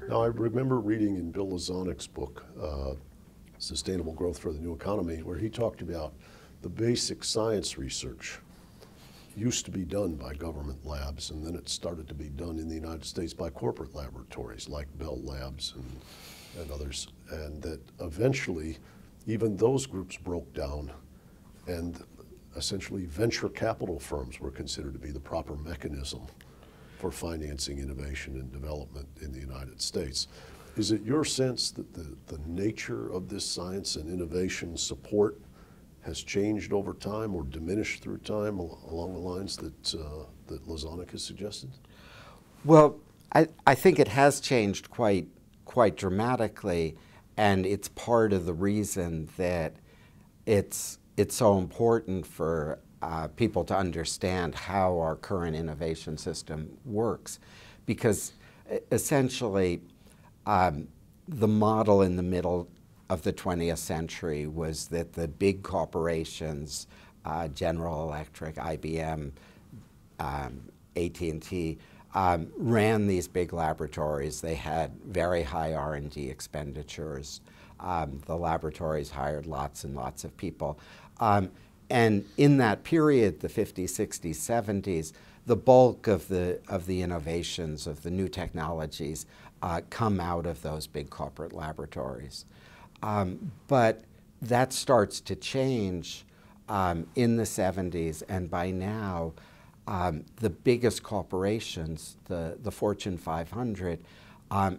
Now, I remember reading in Bill Lazonic's book, Sustainable Growth for the New Economy, where he talked about the basic science research used to be done by government labs, and then it started to be done in the United States by corporate laboratories like Bell Labs and others, and that eventually even those groups broke down, and essentially venture capital firms were considered to be the proper mechanism for financing innovation and development in the United States. Is it your sense that the nature of this science and innovation support has changed over time or diminished through time along the lines that Lazonic has suggested? Well, I think it has changed quite dramatically, and it's part of the reason that it's so important for people to understand how our current innovation system works, because essentially the model in the middle of the 20th century was that the big corporations, General Electric, IBM, AT&T, ran these big laboratories. They had very high R&D expenditures. The laboratories hired lots and lots of people. And in that period, the 50s, 60s, 70s, the bulk of the innovations, of the new technologies, come out of those big corporate laboratories. But that starts to change in the 70s, and by now, the biggest corporations, the Fortune 500,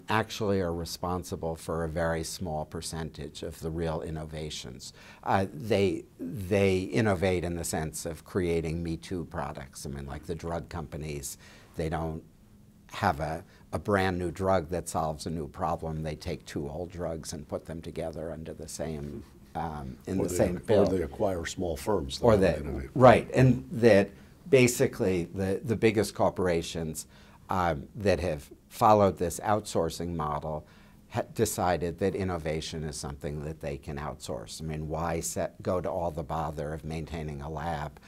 actually are responsible for a very small percentage of the real innovations. They innovate in the sense of creating Me Too products. I mean, like the drug companies, they don't have a brand new drug that solves a new problem. They take two old drugs and put them together under the same, same bill. Or they acquire small firms. Or they, right, and that basically the biggest corporations that have followed this outsourcing model decided that innovation is something that they can outsource. I mean, why go to all the bother of maintaining a lab,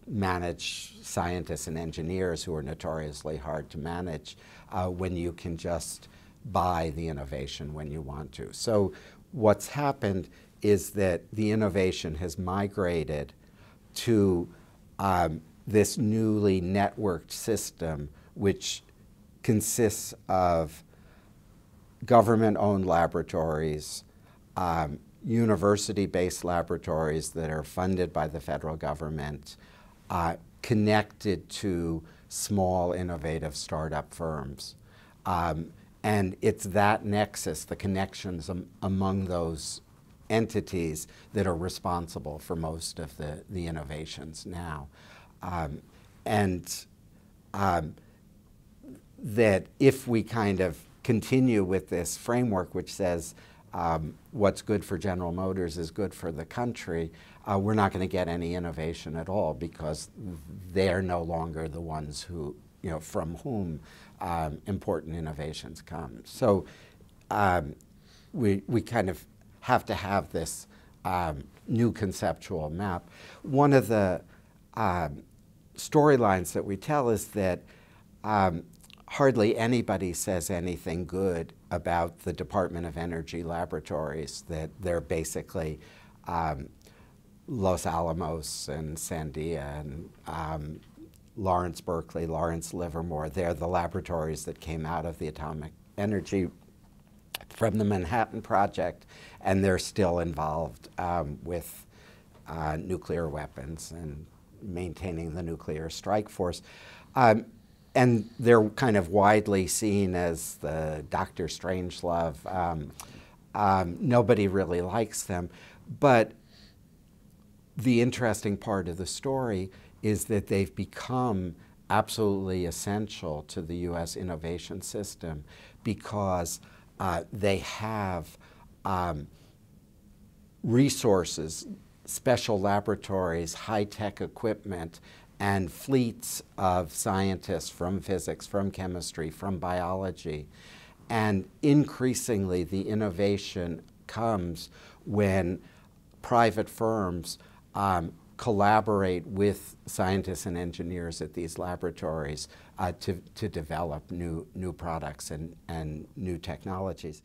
manage scientists and engineers who are notoriously hard to manage when you can just buy the innovation when you want to. So what's happened is that the innovation has migrated to this newly networked system, which consists of government-owned laboratories, university-based laboratories that are funded by the federal government, connected to small, innovative startup firms. And it's that nexus, the connections among those entities, that are responsible for most of the innovations now. That if we kind of continue with this framework which says what's good for General Motors is good for the country, we're not going to get any innovation at all, because they're no longer the ones who, from whom important innovations come. So we kind of have to have this new conceptual map. One of the storylines that we tell is that hardly anybody says anything good about the Department of Energy laboratories, that they're basically Los Alamos and Sandia and Lawrence Berkeley, Lawrence Livermore. They're the laboratories that came out of the atomic energy from the Manhattan Project, and they're still involved with nuclear weapons and maintaining the nuclear strike force. And they're kind of widely seen as the Dr. Strangelove. Nobody really likes them. But the interesting part of the story is that they've become absolutely essential to the U.S. innovation system, because they have resources, special laboratories, high-tech equipment, and fleets of scientists from physics, from chemistry, from biology. And increasingly, the innovation comes when private firms collaborate with scientists and engineers at these laboratories to develop new products and new technologies.